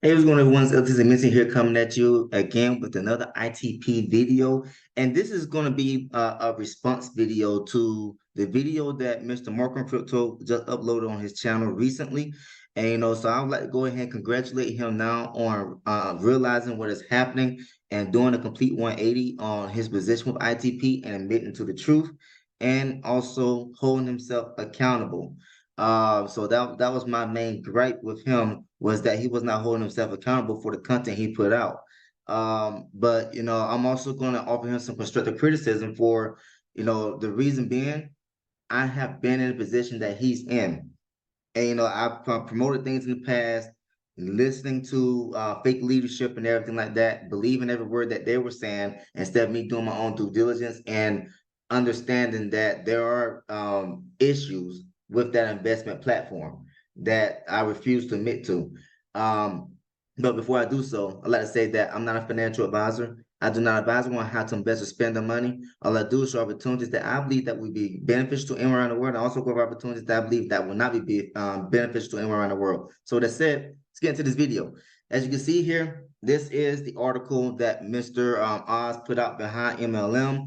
Hey, what's going on, everyone? This is Mincy here coming at you again with another ITP video. And this is going to be a response video to the video that Mr. Marco Crypto just uploaded on his channel recently. And, so I would like to go ahead and congratulate him now on realizing what is happening and doing a complete 180 on his position with ITP and admitting to the truth and also holding himself accountable. So that was my main gripe with him was that he was not holding himself accountable for the content he put out. But I'm also going to offer him some constructive criticism for, the reason being I have been in a position that he's in. And I've promoted things in the past, listening to fake leadership and everything like that, believing every word that they were saying instead of me doing my own due diligence and understanding that there are issues with that investment platform that I refuse to admit to. Um, but before I do so, I'd like to say that I'm not a financial advisor. I do not advise on how to invest or spend their money. All I do is show opportunities that I believe that will be beneficial to anyone around the world. I also go over opportunities that I believe that will not be beneficial to anyone around the world. So that said, let's get into this video. As you can see here, this is the article that Mr. Oz put out behind MLM.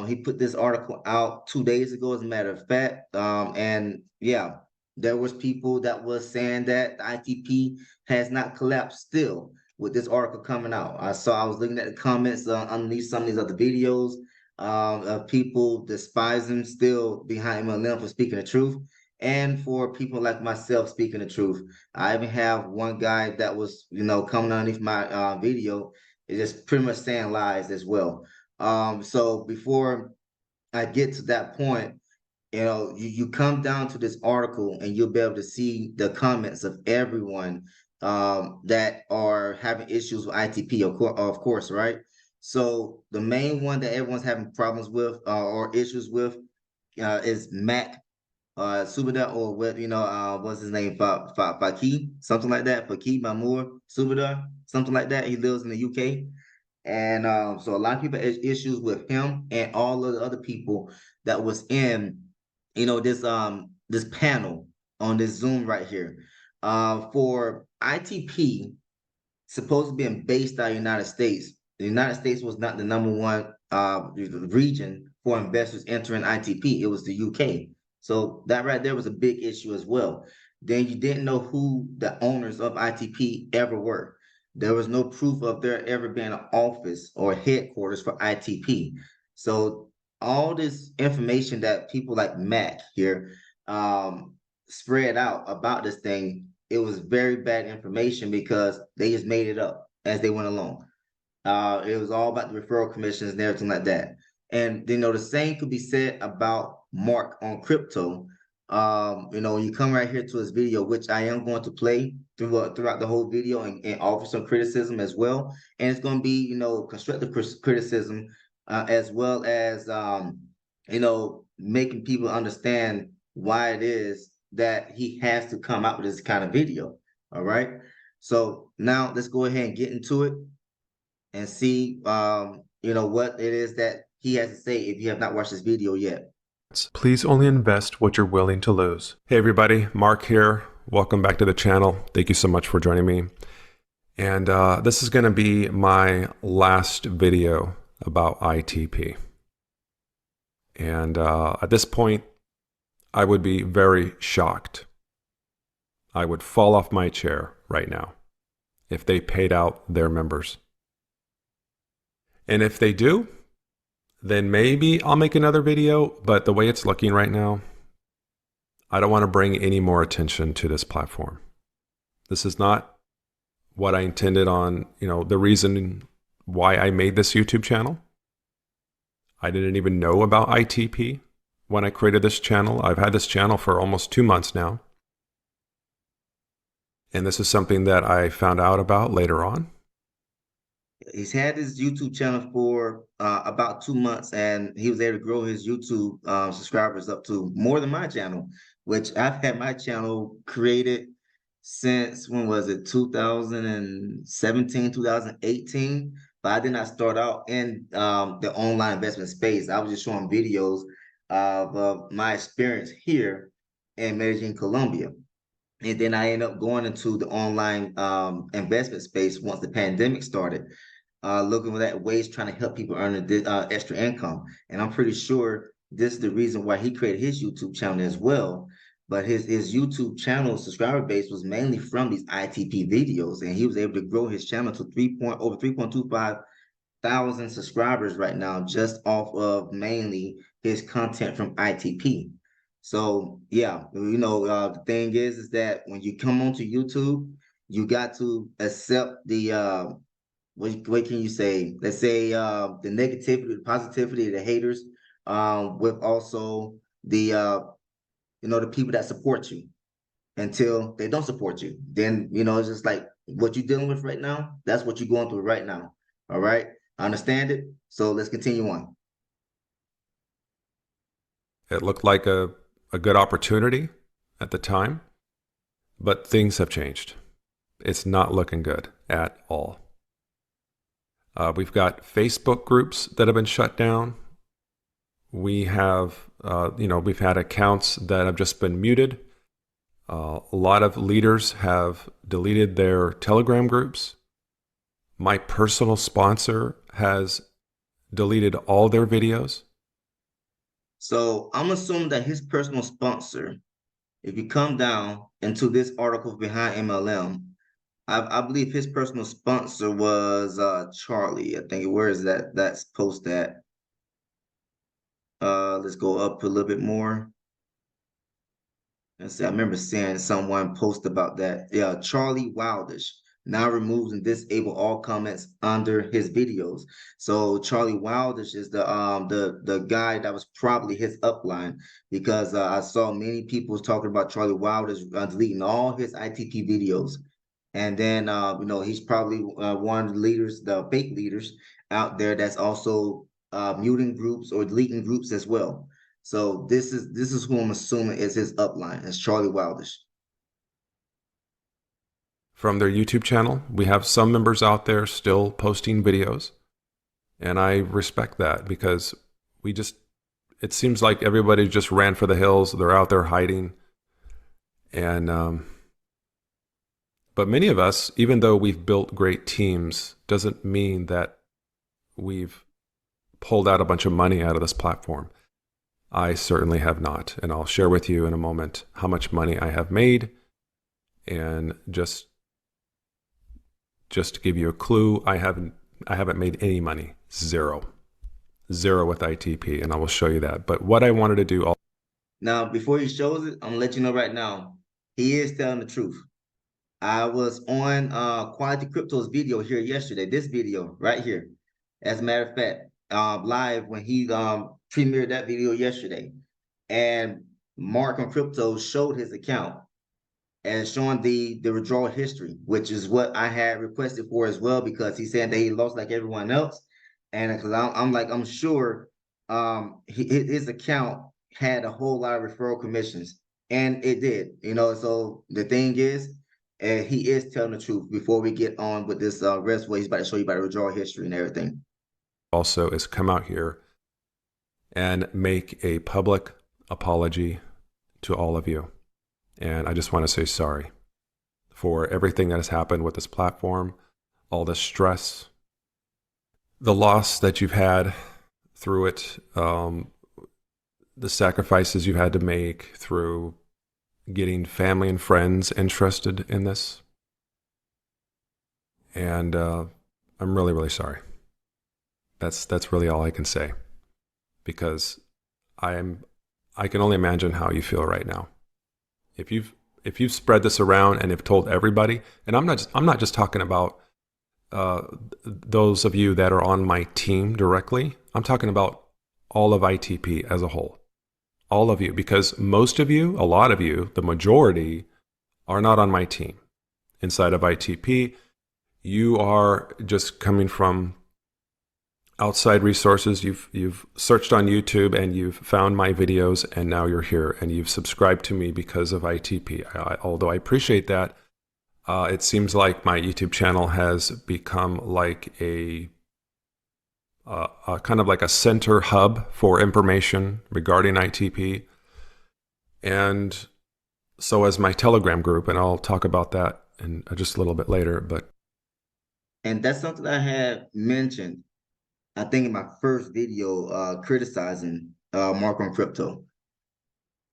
He put this article out 2 days ago, as a matter of fact. And yeah, there was people that was saying that the ITP has not collapsed still with this article coming out. I was looking at the comments underneath some of these other videos of people despising still behind MLM for speaking the truth, and for people like myself speaking the truth. I even have one guy that was, coming underneath my video, is just pretty much saying lies as well. So before I get to that point, you come down to this article and you'll be able to see the comments of everyone that are having issues with ITP, of course, right? So the main one that everyone's having problems with or issues with is Mac Subadar, or what what's his name, Faki, something like that, Faki Mamour Subadar, something like that. He lives in the UK, and so a lot of people have issues with him and all of the other people that was in, this panel on this Zoom right here. For ITP supposed to be based out of the United States. The United States was not the number one region for investors entering ITP. It was the UK. So that right there was a big issue as well. Then you didn't know who the owners of ITP ever were. There was no proof of there ever being an office or headquarters for ITP. So all this information that people like Mac here spread out about this thing, it was very bad information because they just made it up as they went along. It was all about the referral commissions and everything like that. And the same could be said about Mark on crypto. You come right here to his video, which I am going to play throughout the whole video and offer some criticism as well. And it's going to be, constructive criticism as well as, making people understand why it is that he has to come out with this kind of video. All right. So now let's go ahead and get into it and see, what it is that he has to say if you have not watched this video yet. Please only invest what you're willing to lose. Hey everybody, Mark here. Welcome back to the channel. Thank you so much for joining me. And this is going to be my last video about ITP. And at this point, I would be very shocked. I would fall off my chair right now if they paid out their members. And if they do, then maybe I'll make another video, but the way it's looking right now, I don't want to bring any more attention to this platform. This is not what I intended on, the reason why I made this YouTube channel. I didn't even know about ITP when I created this channel. I've had this channel for almost 2 months now. And this is something that I found out about later on. He's had his YouTube channel for about 2 months, and he was able to grow his YouTube subscribers up to more than my channel, which I've had my channel created since, when was it, 2017, 2018. But I did not start out in the online investment space. I was just showing videos of my experience here in Medellin, Colombia. And then I ended up going into the online investment space once the pandemic started, looking at ways trying to help people earn extra income. And I'm pretty sure this is the reason why he created his YouTube channel as well. But his YouTube channel subscriber base was mainly from these ITP videos, and he was able to grow his channel to over 3.25 thousand subscribers right now, just off of mainly his content from ITP. So yeah, the thing is that when you come onto YouTube, you got to accept the what can you say? Let's say the negativity, the positivity, the haters, with also the the people that support you until they don't support you. Then it's just like what you're dealing with right now. That's what you're going through right now. All right, I understand it. So let's continue on. It looked like a good opportunity at the time, but things have changed. It's not looking good at all. We've got Facebook groups that have been shut down. We have, we've had accounts that have just been muted. A lot of leaders have deleted their Telegram groups. My personal sponsor has deleted all their videos. So I'm assuming that his personal sponsor, if you come down into this article behind MLM, I believe his personal sponsor was Charlie. I think where is that's post at? Let's go up a little bit more. Let's see, I remember seeing someone post about that. Yeah, Charlie Wildish now removes and disables all comments under his videos. So Charlie Wildish is the guy that was probably his upline, because I saw many people talking about Charlie Wildish deleting all his ITP videos. And then he's probably one of the leaders, the fake leaders out there that's also muting groups or deleting groups as well. So this is who I'm assuming is his upline, is Charlie Wildish. From their YouTube channel, we have some members out there still posting videos. And I respect that, because it seems like everybody just ran for the hills. They're out there hiding. And, but many of us, even though we've built great teams, doesn't mean that we've pulled out a bunch of money out of this platform. I certainly have not. And I'll share with you in a moment how much money I have made. And just to give you a clue, I haven't made any money. Zero with ITP, and I will show you that. But what I wanted to do now, before he shows it, I'm gonna let you know right now, he is telling the truth. I was on Quality Crypto's video here yesterday, this video right here. As a matter of fact, live when he premiered that video yesterday. And Mark on Crypto showed his account and showing the withdrawal history, which is what I had requested for as well, because he said that he lost like everyone else. And because I'm sure his account had a whole lot of referral commissions, and it did, so the thing is, he is telling the truth. Before we get on with this rest, what he's about to show you about the withdrawal history and everything. Also is come out here and make a public apology to all of you. And I just want to say sorry for everything that has happened with this platform, all the stress, the loss that you've had through it, the sacrifices you had to make through getting family and friends interested in this. And I'm really, really sorry. That's really all I can say, because I can only imagine how you feel right now. If you've spread this around and have told everybody, and I'm not just talking about those of you that are on my team directly. I'm talking about all of ITP as a whole. All of you, because most of you, a lot of you, the majority are not on my team. Inside of ITP, you are just coming from outside resources. You've searched on YouTube and you've found my videos, and now you're here and you've subscribed to me because of ITP. Although I appreciate that, it seems like my YouTube channel has become like a kind of like a center hub for information regarding ITP. And so as my Telegram group, and I'll talk about that in just a little bit later. But And that's something I had mentioned, I think in my first video, criticizing Mark on Crypto.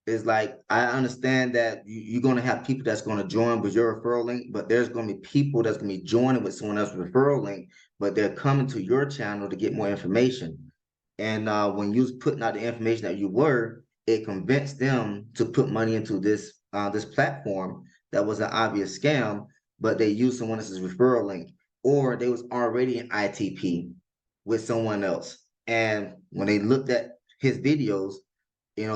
It's like I understand that you're going to have people that's going to join with your referral link, but there's going to be people that's going to be joining with someone else's referral link, but they're coming to your channel to get more information. And when you was putting out the information that you were, it convinced them to put money into this platform that was an obvious scam, but they used someone else's referral link, or they was already in ITP with someone else. And when they looked at his videos,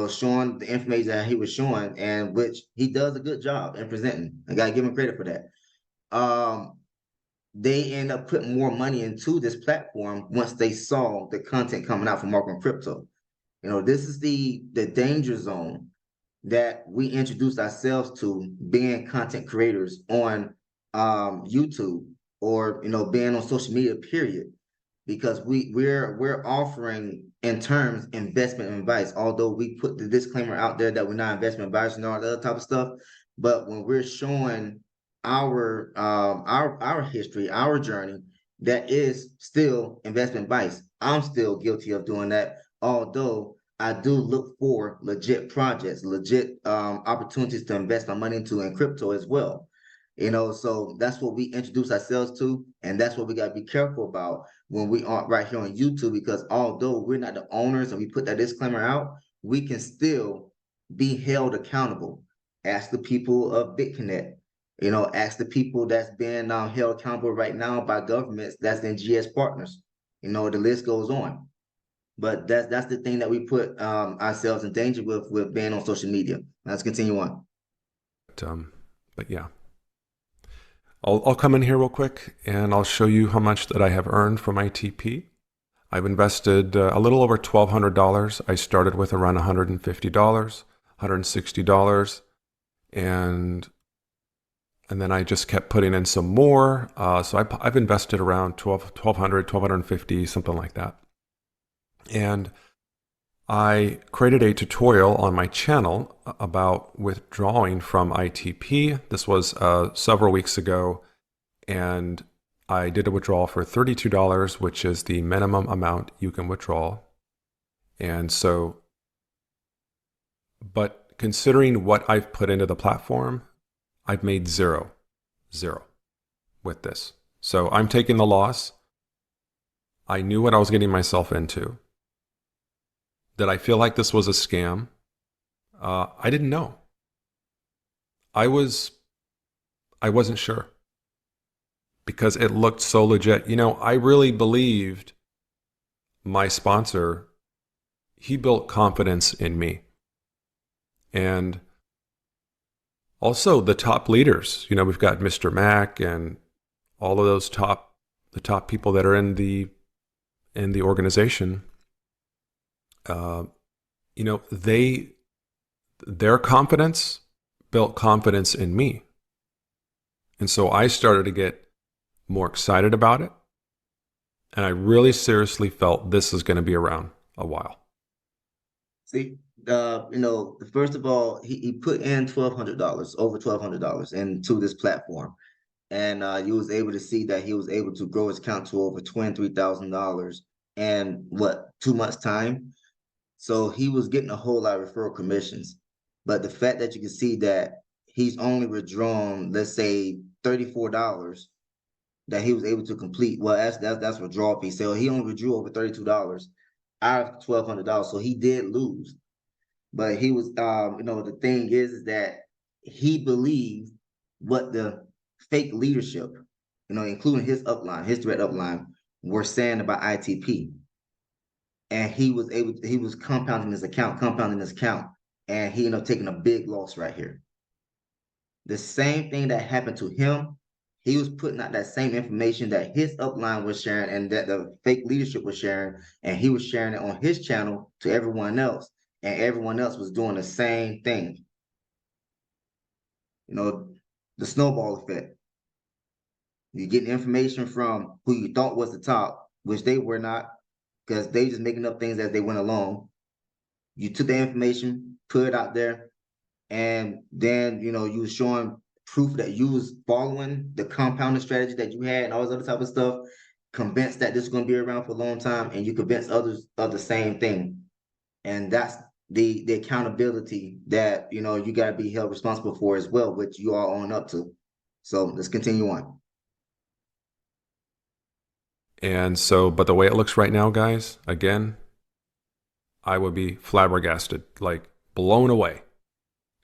showing the information that he was showing, and which he does a good job in presenting. I gotta give him credit for that. They end up putting more money into this platform once they saw the content coming out from Mark on Crypto. This is the danger zone that we introduced ourselves to, being content creators on YouTube, or being on social media, period, because we're offering in terms investment advice, although we put the disclaimer out there that we're not investment advisors and all that other type of stuff. But when we're showing our history, our journey, that is still investment advice. I'm still guilty of doing that, although I do look for legit projects, legit opportunities to invest my money into in crypto as well. So that's what we introduce ourselves to, and that's what we got to be careful about when we aren't right here on YouTube, because although we're not the owners and we put that disclaimer out, we can still be held accountable. Ask the people of BitConnect, ask the people that's being held accountable right now by governments that's in GS partners. The list goes on. But that's the thing that we put ourselves in danger with being on social media. Let's continue on. but yeah. I'll come in here real quick and I'll show you how much that I have earned from ITP. I've invested a little over $1,200. I started with around $150, $160, and then I just kept putting in some more. So I've invested around $1,200, $1,250, something like that. And I created a tutorial on my channel about withdrawing from ITP. This was several weeks ago, and I did a withdrawal for $32, which is the minimum amount you can withdraw. And so, but considering what I've put into the platform, I've made zero with this. So I'm taking the loss. I knew what I was getting myself into. Did I feel like this was a scam? I didn't know. I wasn't sure, because it looked so legit. I really believed my sponsor, he built confidence in me. And also the top leaders, we've got Mr. Mac and all of those the top people that are in the organization. Their confidence built confidence in me. And so I started to get more excited about it. And I really seriously felt this is going to be around a while. See, first of all, he put in $1,200, over $1,200 into this platform. And you was able to see that he was able to grow his account to over $23,000 in 2 months' time. So he was getting a whole lot of referral commissions. But the fact that you can see that he's only withdrawn, let's say $34, that he was able to complete. Well, that's withdrawal fee. So he only withdrew over $32 out of $1,200. So he did lose. But he was, the thing is that he believed what the fake leadership, including his upline, his direct upline, were saying about ITP. And he was compounding his account, and he ended up taking a big loss right here. The same thing that happened to him, he was putting out that same information that his upline was sharing and that the fake leadership was sharing, and he was sharing it on his channel to everyone else, and everyone else was doing the same thing. The snowball effect. You get information from who you thought was the top, which they were not, because they just making up things as they went along. You took the information, put it out there, and then you was showing proof that you was following the compounding strategy that you had and all this other type of stuff, convinced that this is going to be around for a long time, and you convince others of the same thing. And that's the accountability that you got to be held responsible for as well, which you are on up to. So let's continue on. And so, but the way it looks right now, guys, again, I would be flabbergasted, like blown away,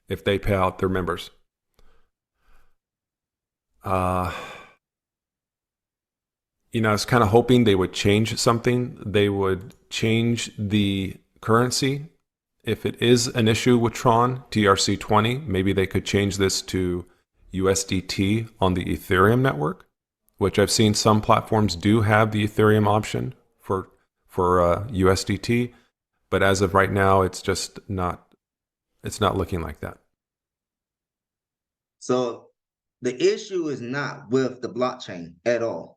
if they pay out their members. I was kind of hoping they would change something. They would change the currency. If it is an issue with Tron, TRC20, maybe they could change this to USDT on the Ethereum network, which I've seen some platforms do have the Ethereum option for USDT. But as of right now, it's not looking like that. So the issue is not with the blockchain at all.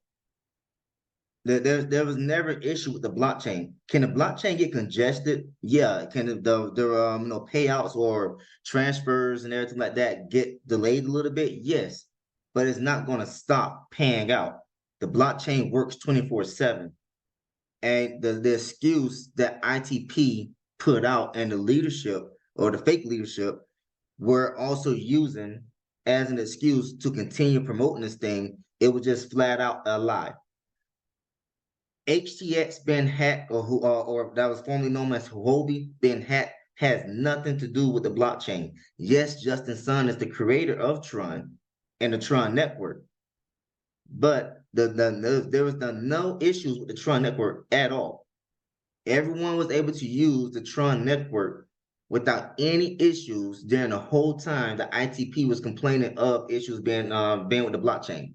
There was never an issue with the blockchain. Can the blockchain get congested? Yeah. Can the payouts or transfers and everything like that get delayed a little bit? Yes, but it's not going to stop paying out. The blockchain works 24/7, and the excuse that ITP put out and the leadership or the fake leadership were also using as an excuse to continue promoting this thing, it was just flat out a lie. HTX been hacked, or that was formerly known as Huobi been hacked, has nothing to do with the blockchain. Yes, Justin Sun is the creator of Tron and the Tron network, but there was no issues with the Tron network at all. Everyone was able to use the Tron network without any issues during the whole time the ITP was complaining of issues being with the blockchain.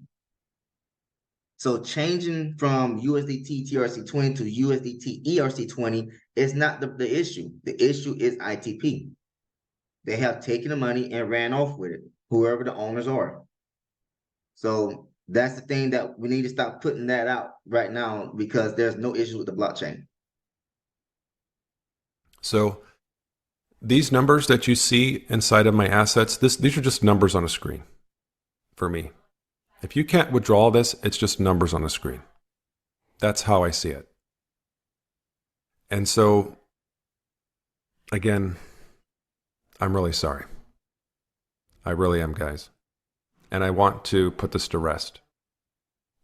So changing from USDT TRC20 to USDT ERC20 is not the issue. The issue is ITP. They have taken the money and ran off with it, whoever the owners are. So that's the thing that we need to stop putting that out right now, because there's no issue with the blockchain. So these numbers that you see inside of my assets, these are just numbers on a screen for me. If you can't withdraw this, it's just numbers on a screen. That's how I see it. And so, again, I'm really sorry. I really am, guys. And I want to put this to rest.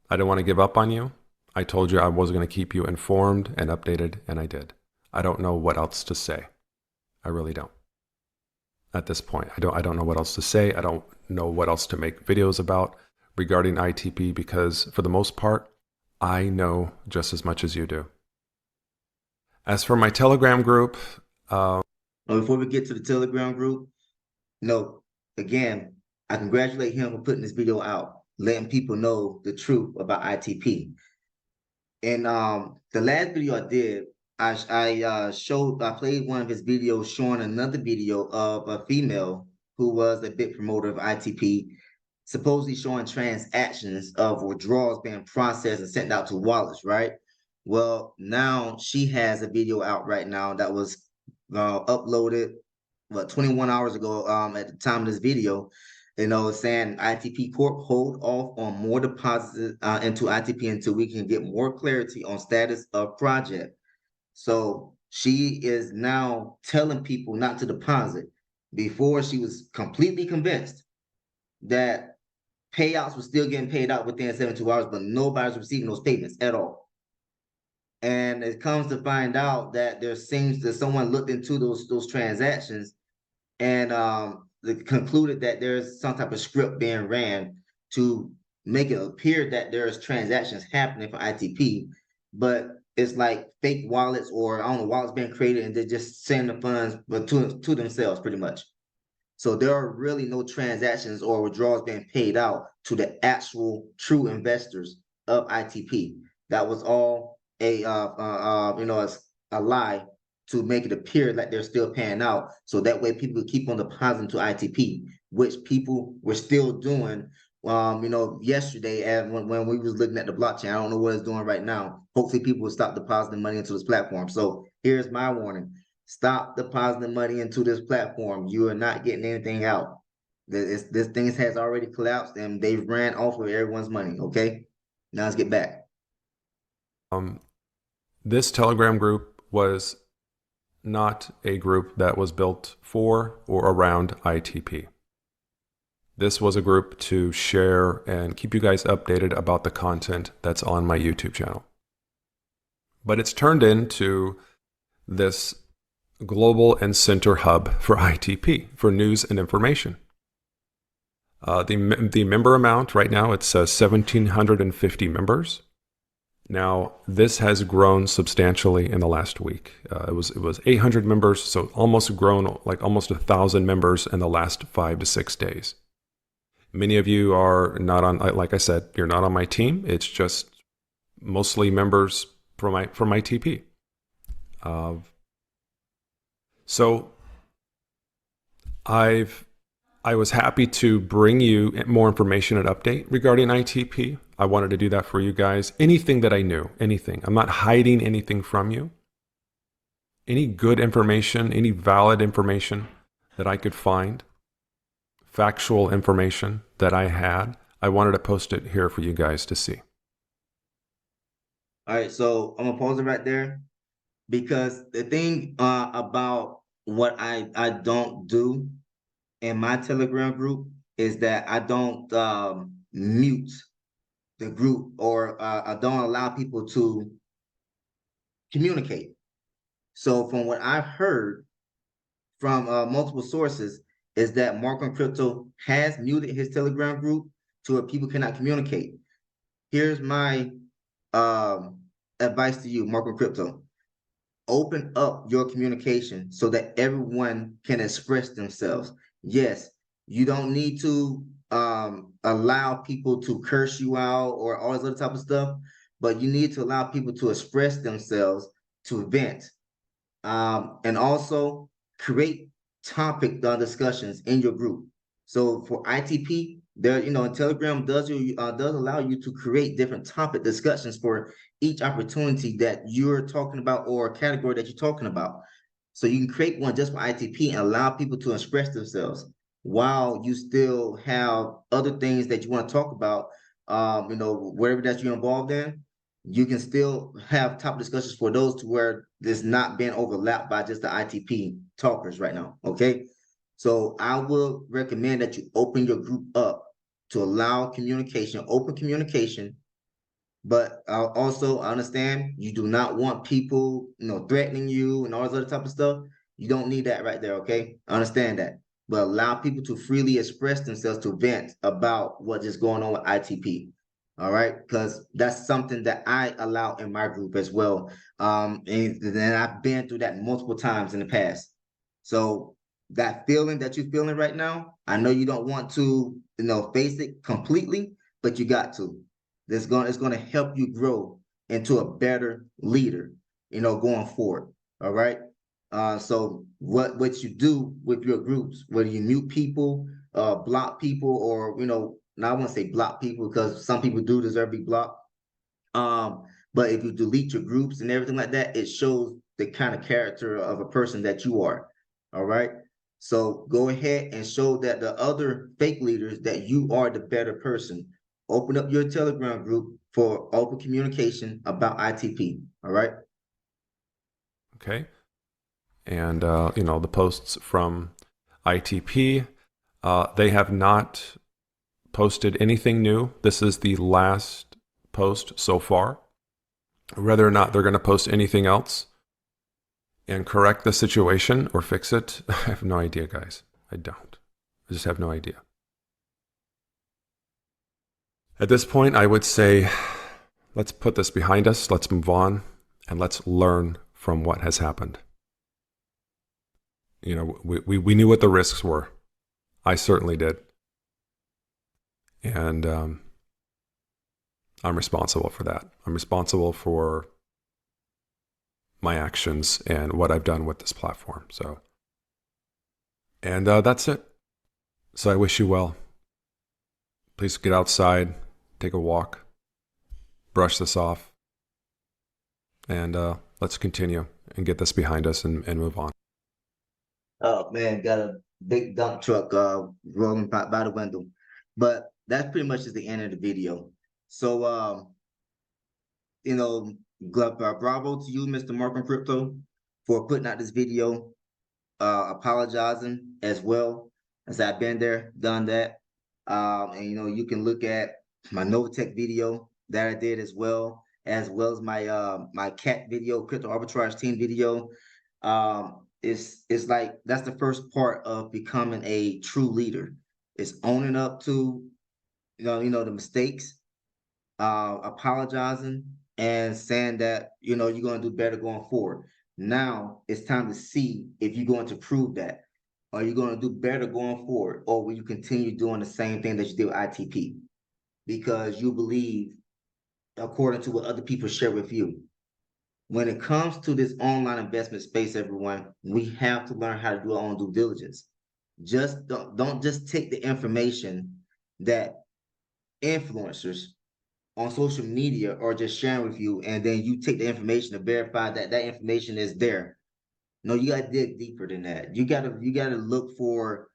I don't want to give up on you. I told you I was going to keep you informed and updated, and I did. I don't know what else to say. I really don't. At this point, I don't know what else to say. I don't know what else to make videos about regarding ITP, because for the most part, I know just as much as you do. As for my Telegram group, before we get to the Telegram group, again, I congratulate him for putting this video out, letting people know the truth about ITP. And the last video I did, I played one of his videos showing another video of a female who was a big promoter of ITP, supposedly showing transactions of withdrawals being processed and sent out to wallets, right? Well, now she has a video out right now that was uploaded 21 hours ago at the time of this video, saying ITP Corp hold off on more deposits into ITP until we can get more clarity on status of project. So she is now telling people not to deposit. Before, she was completely convinced that payouts were still getting paid out within 72 hours, but nobody's receiving those payments at all. And it comes to find out that there seems that someone looked into those transactions and they concluded that there's some type of script being ran to make it appear that there's transactions happening for ITP, but it's like fake wallets, or I don't know, wallets being created and they're just sending the funds but to themselves pretty much. So there are really no transactions or withdrawals being paid out to the actual true investors of ITP. That was all a lie to make it appear like they're still paying out. So that way people would keep on depositing to ITP, which people were still doing yesterday, and when we was looking at the blockchain. I don't know what it's doing right now. Hopefully people will stop depositing money into this platform. So here's my warning. Stop depositing money into this platform. You are not getting anything out. This thing has already collapsed and they've ran off with everyone's money. Okay, now let's get back. This Telegram group was not a group that was built for or around ITP. This was a group to share and keep you guys updated about the content that's on my YouTube channel. But it's turned into this global and center hub for ITP, for news and information. The member amount right now, it says 1,750 members. Now, this has grown substantially in the last week. It was 800 members, so almost grown, like almost 1,000 members in the last 5 to 6 days. Many of you are not on, like I said, you're not on my team. It's just mostly members from ITP. So I was happy to bring you more information and update regarding ITP. I wanted to do that for you guys. Anything that I knew, anything. I'm not hiding anything from you. Any good information, any valid information that I could find, factual information that I had, I wanted to post it here for you guys to see. All right, so I'm gonna pause it right there because the thing about what I don't do in my Telegram group is that I don't mute the group or I don't allow people to communicate. So from what I've heard from multiple sources is that Mark on Crypto has muted his Telegram group to where people cannot communicate. Here's my advice to you, Mark on Crypto. Open up your communication so that everyone can express themselves. Yes, you don't need to allow people to curse you out or all this other type of stuff, but you need to allow people to express themselves, to vent, and also create topic discussions in your group. So for ITP, there, Telegram does allow you to create different topic discussions for each opportunity that you're talking about or category that you're talking about. So you can create one just for ITP and allow people to express themselves while you still have other things that you want to talk about. Whatever that you're involved in, you can still have top discussions for those to where there's not being overlapped by just the ITP talkers right now. Okay. So I will recommend that you open your group up to allow communication, open communication. But also I understand you do not want people, threatening you and all this other type of stuff. You don't need that right there, okay? I understand that. But allow people to freely express themselves, to vent about what is going on with ITP. All right, because that's something that I allow in my group as well. And then I've been through that multiple times in the past. So that feeling that you're feeling right now, I know you don't want to, face it completely, but you got to. It's going to help you grow into a better leader, going forward. All right. So what you do with your groups, whether you mute people, block people, or now I want to say block people because some people do deserve to be blocked. But if you delete your groups and everything like that, it shows the kind of character of a person that you are. All right. So go ahead and show that the other fake leaders that you are the better person. Open up your Telegram group for open communication about ITP. All right. Okay. And, the posts from ITP, they have not posted anything new. This is the last post so far. Whether or not they're going to post anything else and correct the situation or fix it, I have no idea, guys. I don't. I just have no idea. At this point, I would say, let's put this behind us, let's move on, and let's learn from what has happened. We knew what the risks were. I certainly did. And I'm responsible for that. I'm responsible for my actions and what I've done with this platform. So, and that's it. So I wish you well. Please get outside, take a walk, brush this off, and let's continue and get this behind us and move on. Oh man, got a big dump truck rolling by the window. But that's pretty much is the end of the video. So you know, bravo to you, Mr. Markham Crypto, for putting out this video, apologizing as well, as I've been there, done that. And you know, you can look at my Novotech video that I did as well as my cat video, crypto arbitrage team video. It's like that's the first part of becoming a true leader. It's owning up to the mistakes, apologizing and saying that you're going to do better going forward. Now it's time to see if you're going to prove that. Are you going to do better going forward, or will you continue doing the same thing that you did with ITP because you believe according to what other people share with you? When it comes to this online investment space, everyone, we have to learn how to do our own due diligence. Just don't just take the information that influencers on social media are just sharing with you, and then you take the information to verify that that information is there. No, you gotta dig deeper than that. You gotta look for,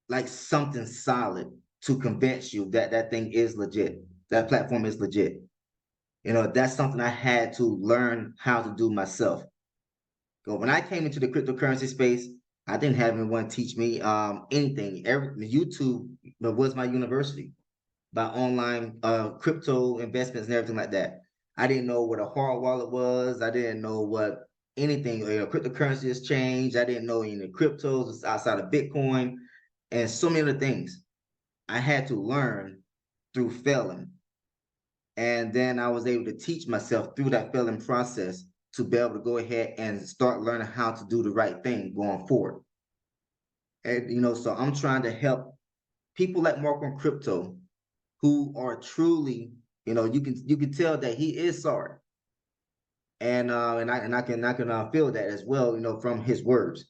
like something solid to convince you that that thing is legit. That platform is legit. That's something I had to learn how to do myself. So when I came into the cryptocurrency space, I didn't have anyone teach me anything. YouTube was my university by online crypto investments and everything like that. I didn't know what a hard wallet was. I didn't know what anything, cryptocurrency has changed. I didn't know any cryptos outside of Bitcoin and so many other things. I had to learn through failing. And then I was able to teach myself through that failing process to be able to go ahead and start learning how to do the right thing going forward. And so I'm trying to help people like Mark on Crypto who are truly, you can tell that he is sorry. And I can feel that as well, from his words.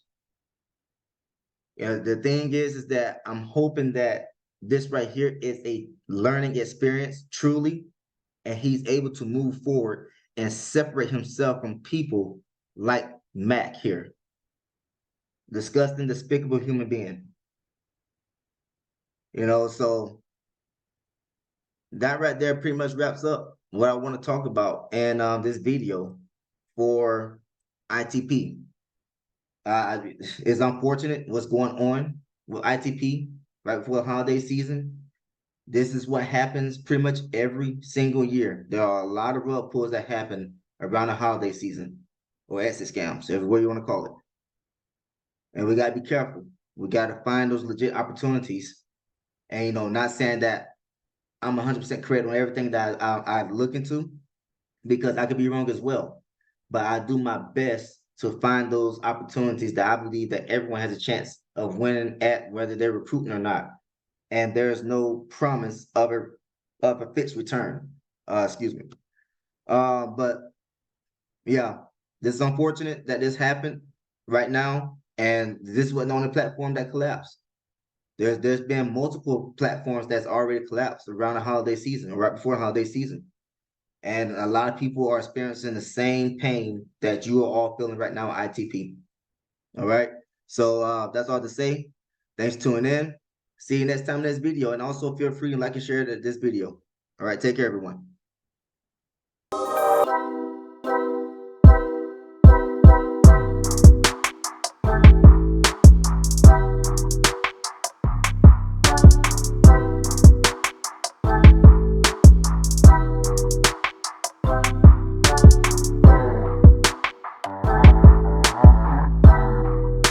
The thing is that I'm hoping that this right here is a learning experience truly, and he's able to move forward and separate himself from people like Mac here. Disgusting, despicable human being. So that right there pretty much wraps up what I want to talk about in this video for ITP. It's unfortunate what's going on with ITP right before the holiday season. This is what happens pretty much every single year. There are a lot of rug pulls that happen around the holiday season, or exit scams, everywhere you want to call it. And we got to be careful. We got to find those legit opportunities. And, not saying that I'm 100% correct on everything that I've looked into, because I could be wrong as well. But I do my best to find those opportunities that I believe that everyone has a chance of winning at, whether they're recruiting or not. And there's no promise of a fixed return. Excuse me. But yeah, this is unfortunate that this happened right now, and this wasn't on the platform that collapsed. There's been multiple platforms that's already collapsed around the holiday season or right before the holiday season. And a lot of people are experiencing the same pain that you are all feeling right now at ITP. All right. So that's all to say. Thanks for tuning in. See you next time in this video. And also feel free to like and share this video. All right. Take care, everyone.